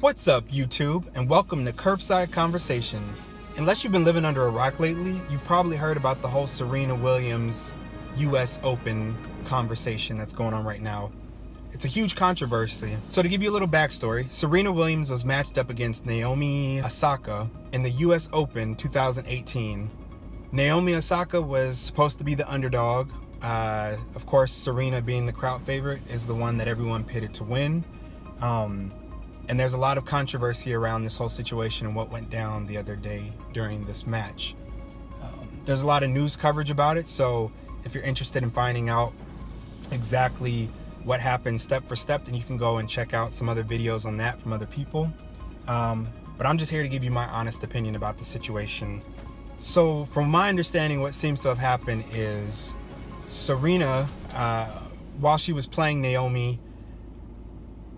What's up, YouTube, and welcome to Curbside Conversations. Unless you've been living under a rock lately, you've probably heard about the whole Serena Williams US Open conversation that's going on right now. It's a huge controversy. So to give you a little backstory, Serena Williams was matched up against Naomi Osaka in the US Open 2018. Naomi Osaka was supposed to be the underdog. Of course, Serena, being the crowd favorite, is the one that everyone pitted to win. And there's a lot of controversy around this whole situation and what went down the other day during this match. There's a lot of news coverage about it, so if you're interested in finding out exactly what happened step for step, then you can go and check out some other videos on that from other people. But I'm just here to give you my honest opinion about the situation. So from my understanding, what seems to have happened is Serena, while she was playing Naomi,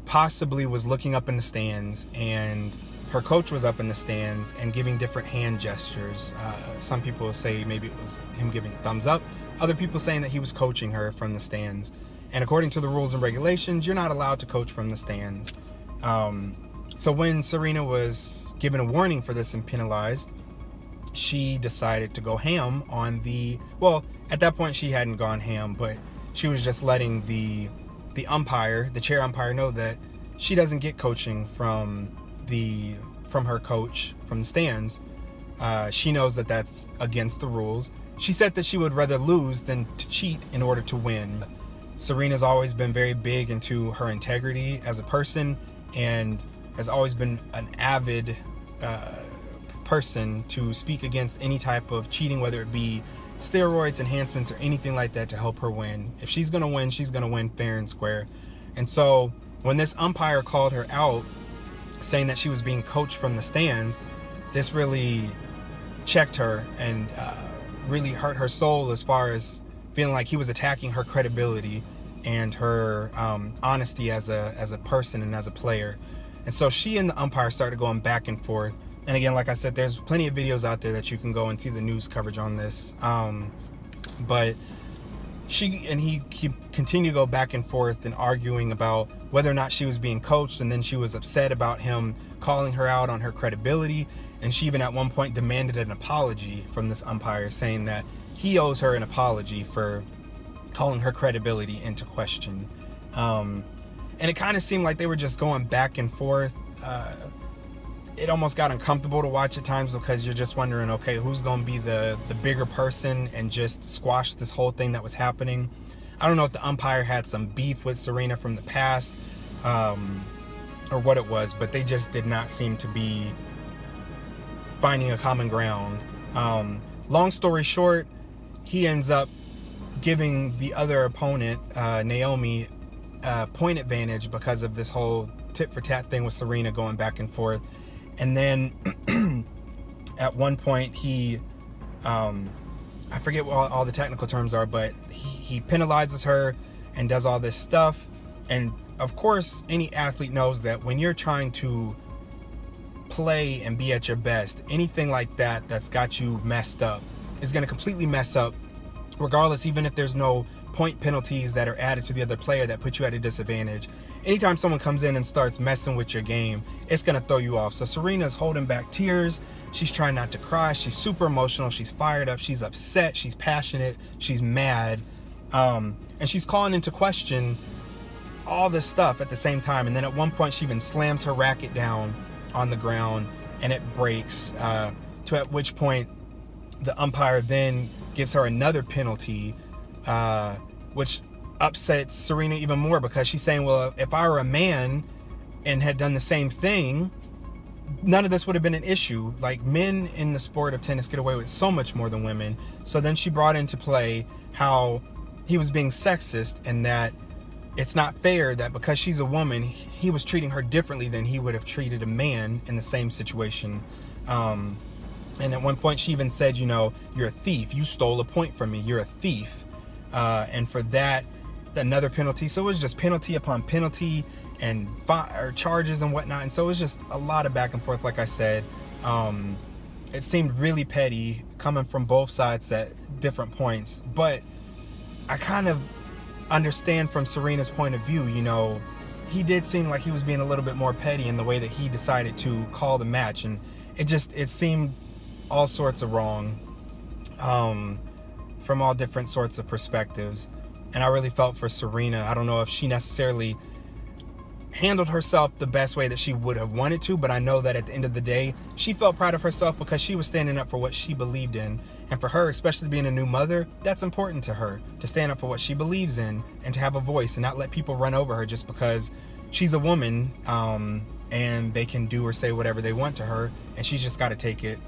possibly was looking up in the stands, and her coach was up in the stands and giving different hand gestures. Some people say maybe it was him giving thumbs up. Other people saying that he was coaching her from the stands. And according to the rules and regulations, you're not allowed to coach from the stands. So when Serena was given a warning for this and penalized, she decided to go ham on at that point she hadn't gone ham, but she was just letting the umpire, the chair umpire, know that she doesn't get coaching from her coach from the stands. She knows that that's against the rules. She said that she would rather lose than to cheat in order to win. Serena's always been very big into her integrity as a person and has always been an avid person to speak against any type of cheating, whether it be steroids, enhancements, or anything like that to help her win. If she's gonna win, she's gonna win fair and square. And so when this umpire called her out, saying that she was being coached from the stands, this really checked her and really hurt her soul, as far as feeling like he was attacking her credibility and her honesty as a person and as a player. And so she and the umpire started going back and forth. And again, like I said, there's plenty of videos out there that you can go and see the news coverage on this. But she and he continued to go back and forth and arguing about whether or not she was being coached. And then she was upset about him calling her out on her credibility. And she even at one point demanded an apology from this umpire, saying that he owes her an apology for calling her credibility into question. And it kind of seemed like they were just going back and forth. It almost got uncomfortable to watch at times, because you're just wondering, okay, who's going to be the bigger person and just squash this whole thing that was happening. I don't know if the umpire had some beef with Serena from the past, or what it was, but they just did not seem to be finding a common ground. Long story short, he ends up giving the other opponent, Naomi, point advantage because of this whole tit for tat thing with Serena going back and forth. And then at one point he, I forget what all the technical terms are, but he penalizes her and does all this stuff. And of course, any athlete knows that when you're trying to play and be at your best, anything like that that's got you messed up is going to completely mess up, regardless, even if there's no point penalties that are added to the other player that put you at a disadvantage. Anytime someone comes in and starts messing with your game, it's going to throw you off. So Serena's holding back tears. She's trying not to cry. She's super emotional. She's fired up. She's upset. She's passionate. She's mad. And she's calling into question all this stuff at the same time. And then at one point, she even slams her racket down on the ground and it breaks. To at which point, the umpire then gives her another penalty, which upsets Serena even more, because she's saying, well, if I were a man and had done the same thing, none of this would have been an issue. Like, men in the sport of tennis get away with so much more than women. So then she brought into play how he was being sexist, and that it's not fair that because she's a woman, he was treating her differently than he would have treated a man in the same situation. And at one point she even said, you're a thief. You stole a point from me. You're a thief. And for that, another penalty. So it was just penalty upon penalty and charges and whatnot. And so it was just a lot of back and forth, like I said. It seemed really petty coming from both sides at different points. But I kind of understand from Serena's point of view, he did seem like he was being a little bit more petty in the way that he decided to call the match, and it seemed all sorts of wrong, from all different sorts of perspectives. And I really felt for Serena. I don't know if she necessarily handled herself the best way that she would have wanted to, but I know that at the end of the day, she felt proud of herself because she was standing up for what she believed in. And for her, especially being a new mother, that's important to her, to stand up for what she believes in and to have a voice and not let people run over her just because she's a woman, and they can do or say whatever they want to her, and she's just got to take it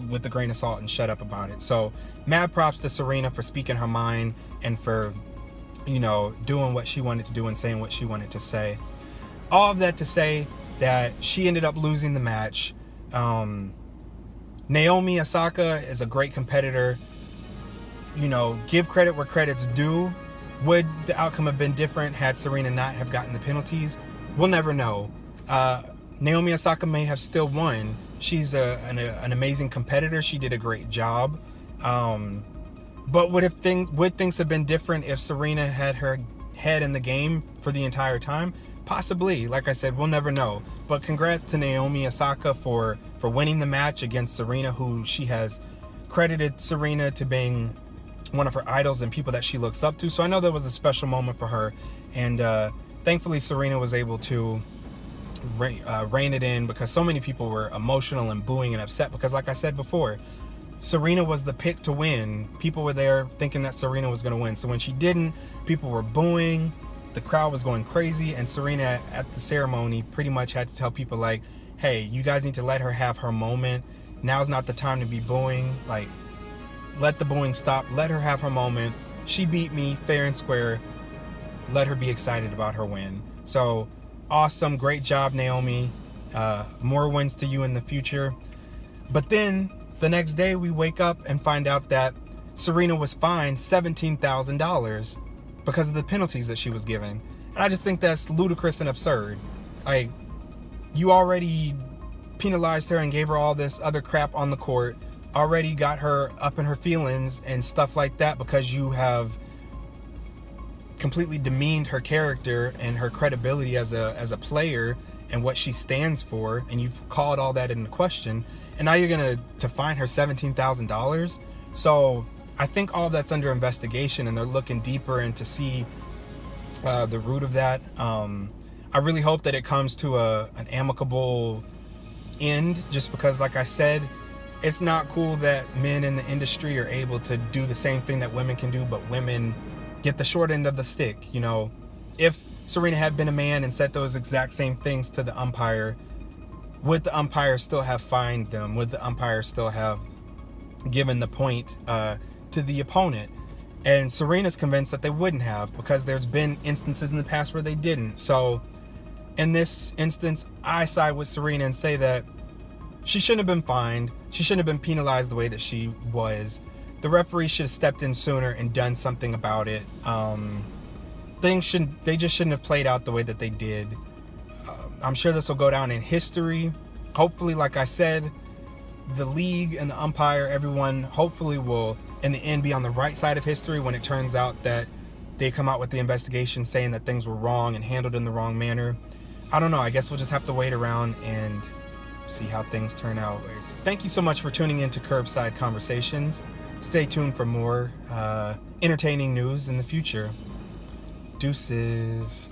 with a grain of salt and shut up about it. So mad props to Serena for speaking her mind and for, you know, doing what she wanted to do and saying what she wanted to say. All of that to say that she ended up losing the match. Naomi Osaka is a great competitor. You know, give credit where credit's due. Would the outcome have been different had Serena not have gotten the penalties? We'll never know. Naomi Osaka may have still won. She's an amazing competitor. She did a great job. But would things have been different if Serena had her head in the game for the entire time? Possibly. Like I said, we'll never know. But congrats to Naomi Osaka for winning the match against Serena, who she has credited Serena to being one of her idols and people that she looks up to. So I know that was a special moment for her. And thankfully, Serena was able to rein it in, because so many people were emotional and booing and upset because, like I said before, Serena was the pick to win. People were there thinking that Serena was going to win. So when she didn't, people were booing. The crowd was going crazy. And Serena at the ceremony pretty much had to tell people, like, hey, you guys need to let her have her moment. Now's not the time to be booing. Like, let the booing stop. Let her have her moment. She beat me fair and square. Let her be excited about her win. So awesome. Great job, Naomi. More wins to you in the future. But then the next day we wake up and find out that Serena was fined $17,000 because of the penalties that she was given. And I just think that's ludicrous and absurd. Like, you already penalized her and gave her all this other crap on the court, already got her up in her feelings and stuff like that because you have completely demeaned her character and her credibility as a player and what she stands for, and you've called all that into question, and now you're gonna fine her $17,000. So I think all that's under investigation, and they're looking deeper into see the root of that. I really hope that it comes to an amicable end, just because, like I said, it's not cool that men in the industry are able to do the same thing that women can do, but women get the short end of the stick. You know, if Serena had been a man and said those exact same things to the umpire, would the umpire still have fined them? Would the umpire still have given the point to the opponent? And Serena's convinced that they wouldn't have, because there's been instances in the past where they didn't. So in this instance, I side with Serena and say that she shouldn't have been fined. She shouldn't have been penalized the way that she was. The referee should have stepped in sooner and done something about it. They just shouldn't have played out the way that they did. I'm sure this will go down in history. Hopefully, like I said, the league and the umpire, everyone, hopefully will, in the end, be on the right side of history when it turns out that they come out with the investigation saying that things were wrong and handled in the wrong manner. I don't know. I guess we'll just have to wait around and see how things turn out. Thank you so much for tuning in to Curbside Conversations. Stay tuned for more entertaining news in the future. Deuces.